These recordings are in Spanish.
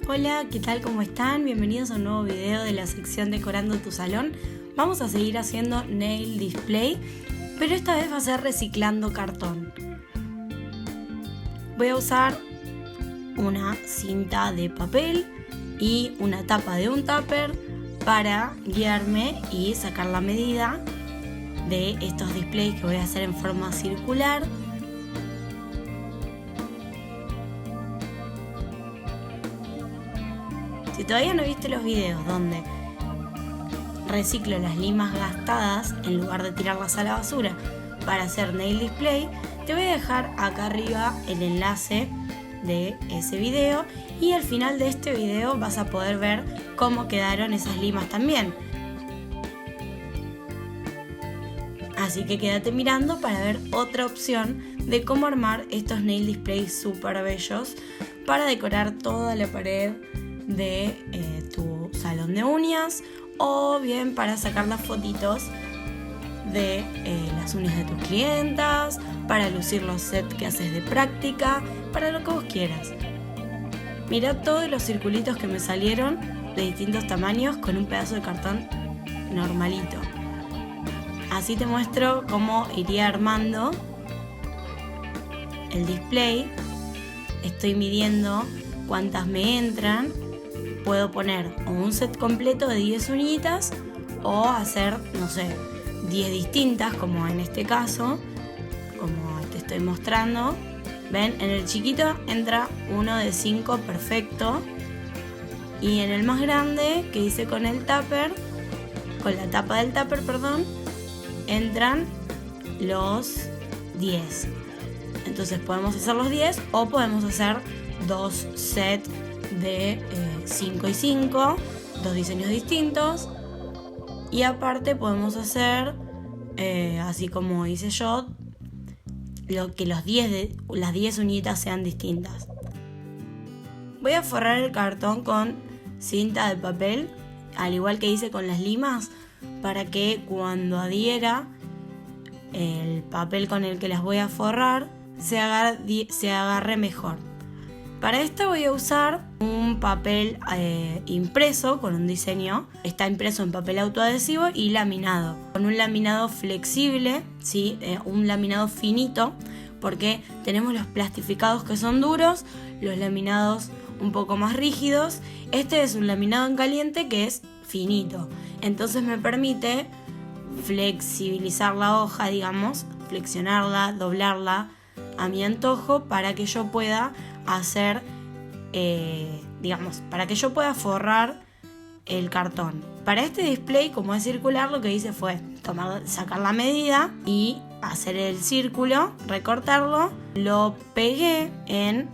Hola, ¿qué tal? ¿Cómo están? Bienvenidos a un nuevo video de la sección Decorando tu Salón. Vamos a seguir haciendo nail display, pero esta vez va a ser reciclando cartón. Voy a usar una cinta de papel y una tapa de un tupper para guiarme y sacar la medida de estos displays que voy a hacer en forma circular. Si todavía no viste los videos donde reciclo las limas gastadas en lugar de tirarlas a la basura para hacer nail display, te voy a dejar acá arriba el enlace de ese video y al final de este video vas a poder ver cómo quedaron esas limas también. Así que quédate mirando para ver otra opción de cómo armar estos nail displays súper bellos para decorar toda la pared de tu salón de uñas, o bien para sacar las fotitos de las uñas de tus clientas, para lucir los sets que haces de práctica, para lo que vos quieras. Mirá todos los circulitos que me salieron de distintos tamaños con un pedazo de cartón normalito. Así te muestro cómo iría armando el display. Estoy midiendo cuántas me entran. Puedo poner un set completo de 10 uñitas o hacer, no sé, 10 distintas, como en este caso, como te estoy mostrando. ¿Ven? En el chiquito entra uno de 5 perfecto. Y en el más grande, que hice con el tupper, con la tapa del tupper, perdón, entran los 10. Entonces podemos hacer los 10 o podemos hacer 2 sets de 5 y 5, 2 diseños distintos, y aparte podemos hacer así como hice yo, que las 10 uñitas sean distintas. Voy a forrar el cartón con cinta de papel, al igual que hice con las limas, para que cuando adhiera el papel con el que las voy a forrar se agarre mejor. Para esto voy a usar un papel impreso con un diseño. Está impreso en papel autoadhesivo y laminado. Con un laminado flexible, ¿sí? Un laminado finito, porque tenemos los plastificados que son duros, los laminados un poco más rígidos. Este es un laminado en caliente que es finito. Entonces me permite flexibilizar la hoja, digamos, flexionarla, doblarla a mi antojo para que yo pueda hacer, para que yo pueda forrar el cartón. Para este display, como es circular, lo que hice fue sacar la medida y hacer el círculo, recortarlo, lo pegué en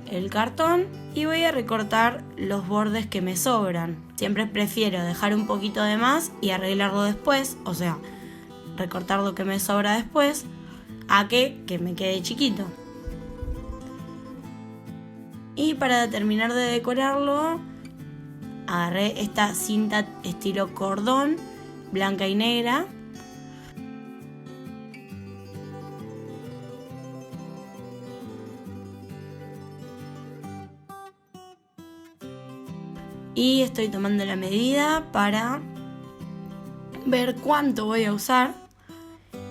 el cartón y voy a recortar los bordes que me sobran. Siempre prefiero dejar un poquito de más y arreglarlo después, o sea, recortar lo que me sobra después, a que me quede chiquito. Y para terminar de decorarlo, agarré esta cinta estilo cordón, blanca y negra. Y estoy tomando la medida para ver cuánto voy a usar.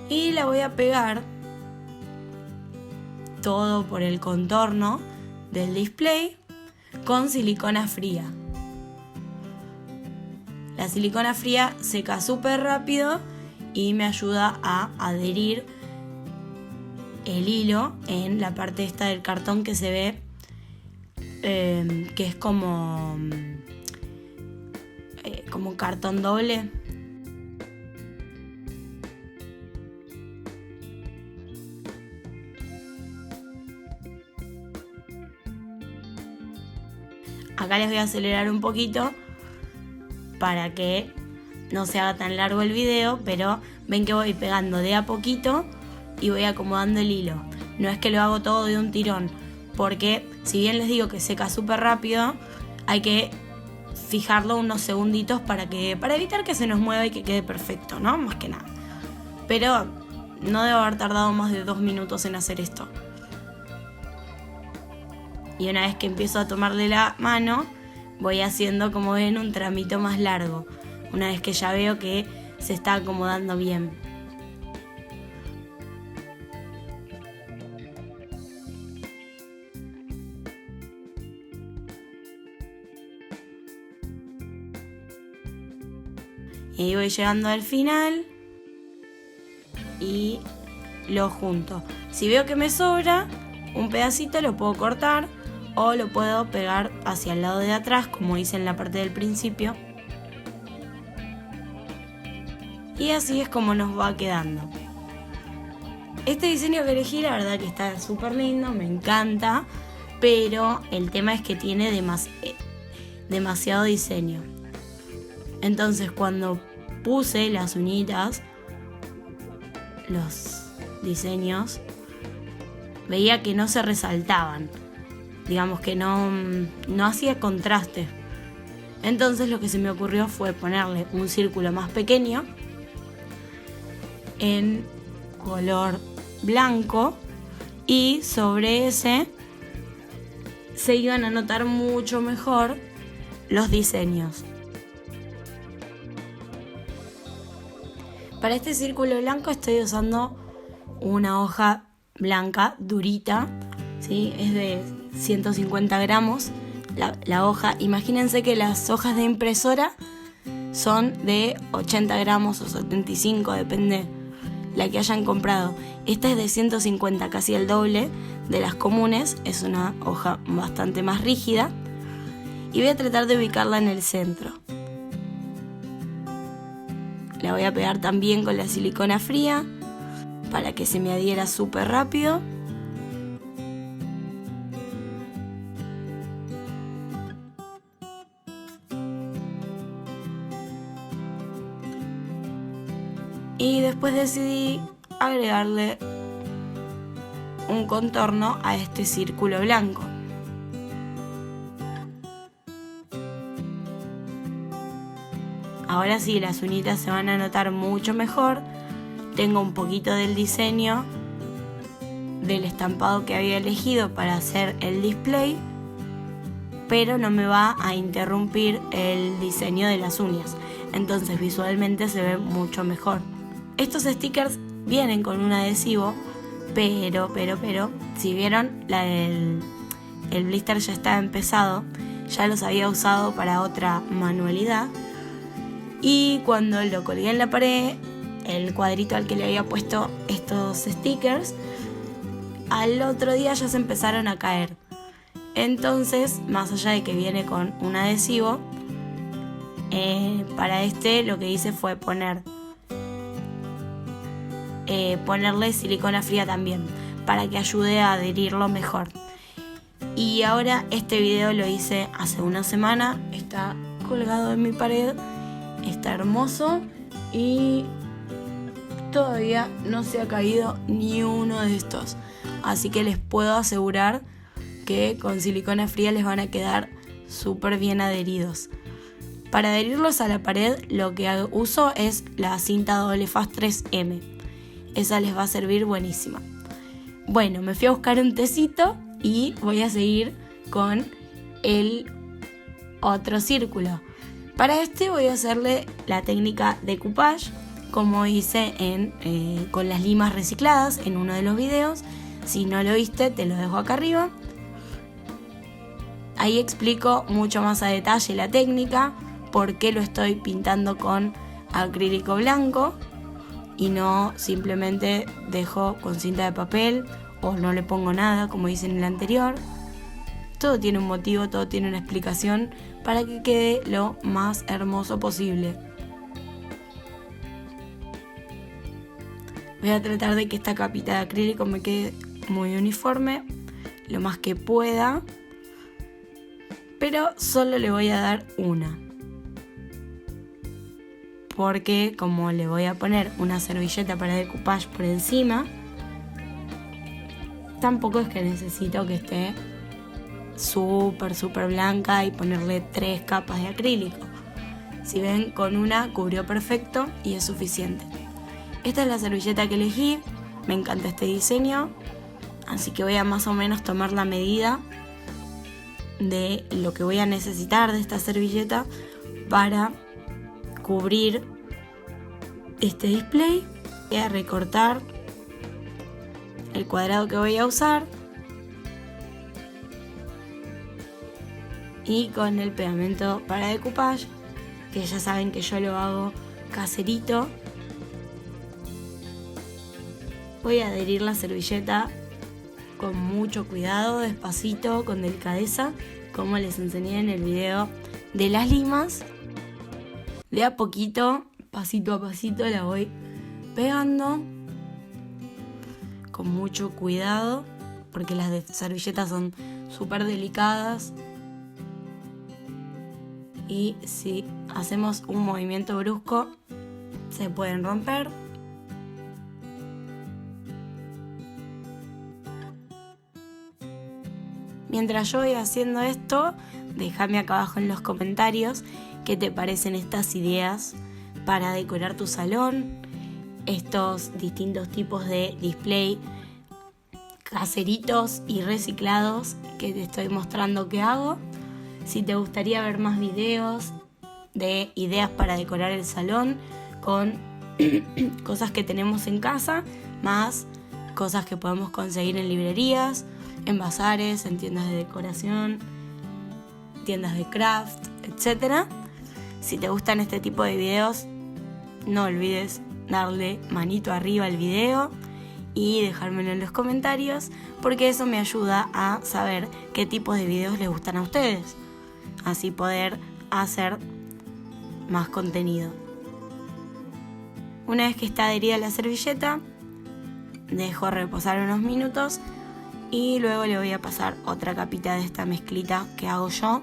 Y la voy a pegar todo por el contorno del display con silicona fría. La silicona fría seca súper rápido y me ayuda a adherir el hilo en la parte esta del cartón que se ve que es como cartón doble. Acá les voy a acelerar un poquito para que no se haga tan largo el video, pero ven que voy pegando de a poquito y voy acomodando el hilo. No es que lo hago todo de un tirón, porque si bien les digo que seca súper rápido, hay que fijarlo unos segunditos para evitar que se nos mueva y que quede perfecto, ¿no? Más que nada. Pero no debo haber tardado más de 2 minutos en hacer esto. Y una vez que empiezo a tomarle la mano, voy haciendo, como ven, un tramito más largo, una vez que ya veo que se está acomodando bien. Y ahí voy llegando al final y lo junto. Si veo que me sobra un pedacito, lo puedo cortar o lo puedo pegar hacia el lado de atrás, como hice en la parte del principio. Y así es como nos va quedando. Este diseño que elegí, la verdad que está súper lindo, me encanta, pero el tema es que tiene demasiado diseño. Entonces cuando puse las uñitas, los diseños, veía que no se resaltaban, digamos que no hacía contraste. Entonces lo que se me ocurrió fue ponerle un círculo más pequeño en color blanco, y sobre ese se iban a notar mucho mejor los diseños. Para este círculo blanco estoy usando una hoja blanca durita, ¿sí? Es de 150 gramos la hoja. Imagínense que las hojas de impresora son de 80 gramos o 75, depende la que hayan comprado. Esta es de 150, casi el doble de las comunes. Es una hoja bastante más rígida y voy a tratar de ubicarla en el centro. La voy a pegar también con la silicona fría para que se me adhiera súper rápido. Y después decidí agregarle un contorno a este círculo blanco. Ahora sí, las uñitas se van a notar mucho mejor. Tengo un poquito del diseño del estampado que había elegido para hacer el display, pero no me va a interrumpir el diseño de las uñas. Entonces visualmente se ve mucho mejor. Estos stickers vienen con un adhesivo, pero, si vieron, el blister ya está empezado, ya los había usado para otra manualidad. Y cuando lo colgué en la pared, el cuadrito al que le había puesto estos stickers, al otro día ya se empezaron a caer. Entonces, más allá de que viene con un adhesivo, para este lo que hice fue ponerle silicona fría también, para que ayude a adherirlo mejor. Y ahora este video lo hice hace una semana, está colgado en mi pared. Está hermoso y todavía no se ha caído ni uno de estos. Así que les puedo asegurar que con silicona fría les van a quedar súper bien adheridos. Para adherirlos a la pared lo que uso es la cinta doble fast 3M. Esa les va a servir buenísima. Bueno, me fui a buscar un tecito y voy a seguir con el otro círculo. Para este voy a hacerle la técnica de decoupage, como hice con las limas recicladas en uno de los videos. Si no lo viste, te lo dejo acá arriba. Ahí explico mucho más a detalle la técnica, por qué lo estoy pintando con acrílico blanco y no simplemente dejo con cinta de papel o no le pongo nada como hice en el anterior. Todo tiene un motivo, todo tiene una explicación para que quede lo más hermoso posible. Voy a tratar de que esta capita de acrílico me quede muy uniforme, lo más que pueda, pero solo le voy a dar una. Porque como le voy a poner una servilleta para decoupage por encima, tampoco es que necesito que esté súper blanca y ponerle 3 capas de acrílico. Si ven, con una cubrió perfecto y es suficiente. Esta es la servilleta que elegí, me encanta este diseño, así que voy a más o menos tomar la medida de lo que voy a necesitar de esta servilleta para cubrir este display. Voy a recortar el cuadrado que voy a usar y con el pegamento para decoupage, que ya saben que yo lo hago caserito, voy a adherir la servilleta con mucho cuidado, despacito, con delicadeza, como les enseñé en el video de las limas. De a poquito, pasito a pasito, la voy pegando con mucho cuidado, porque las servilletas son súper delicadas y si hacemos un movimiento brusco se pueden romper. Mientras yo voy haciendo esto, déjame acá abajo en los comentarios qué te parecen estas ideas para decorar tu salón, estos distintos tipos de display caseritos y reciclados que te estoy mostrando que hago. Si te gustaría ver más videos de ideas para decorar el salón con cosas que tenemos en casa, más cosas que podemos conseguir en librerías, en bazares, en tiendas de decoración, tiendas de craft, etc. Si te gustan este tipo de videos, no olvides darle manito arriba al video y dejármelo en los comentarios, porque eso me ayuda a saber qué tipos de videos les gustan a ustedes, así poder hacer más contenido. Una vez que está adherida la servilleta, dejo reposar unos minutos y luego le voy a pasar otra capita de esta mezclita que hago yo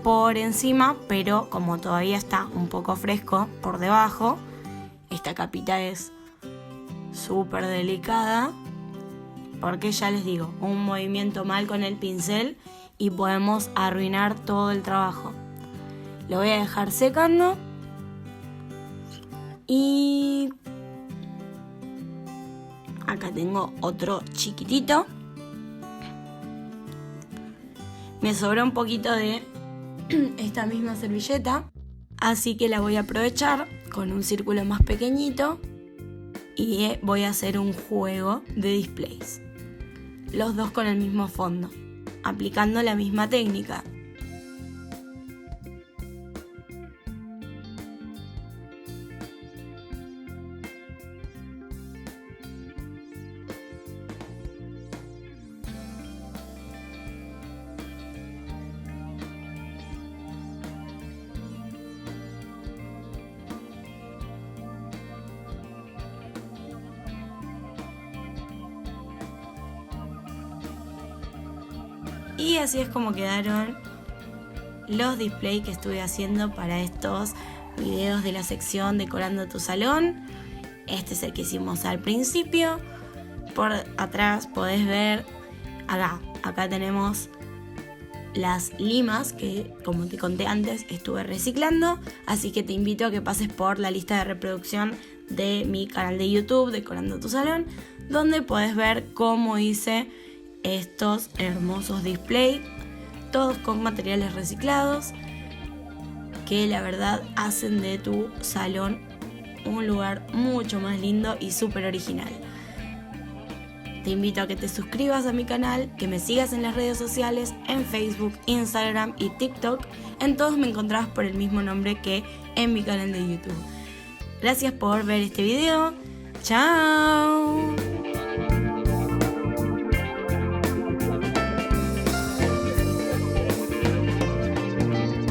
por encima, pero como todavía está un poco fresco por debajo, esta capita es súper delicada, porque ya les digo, un movimiento mal con el pincel y podemos arruinar todo el trabajo. Lo voy a dejar secando y acá tengo otro chiquitito. Me sobró un poquito de esta misma servilleta, así que la voy a aprovechar con un círculo más pequeñito y voy a hacer un juego de displays, los dos con el mismo fondo, aplicando la misma técnica. Y así es como quedaron los displays que estuve haciendo para estos videos de la sección Decorando tu Salón. Este es el que hicimos al principio. Por atrás podés ver, acá tenemos las limas que, como te conté antes, estuve reciclando. Así que te invito a que pases por la lista de reproducción de mi canal de YouTube, Decorando tu Salón, donde podés ver cómo hice estos hermosos displays, todos con materiales reciclados, que la verdad hacen de tu salón un lugar mucho más lindo y súper original. Te invito a que te suscribas a mi canal, que me sigas en las redes sociales, en Facebook, Instagram y TikTok. En todos me encontrás por el mismo nombre que en mi canal de YouTube. Gracias por ver este video. ¡Chao!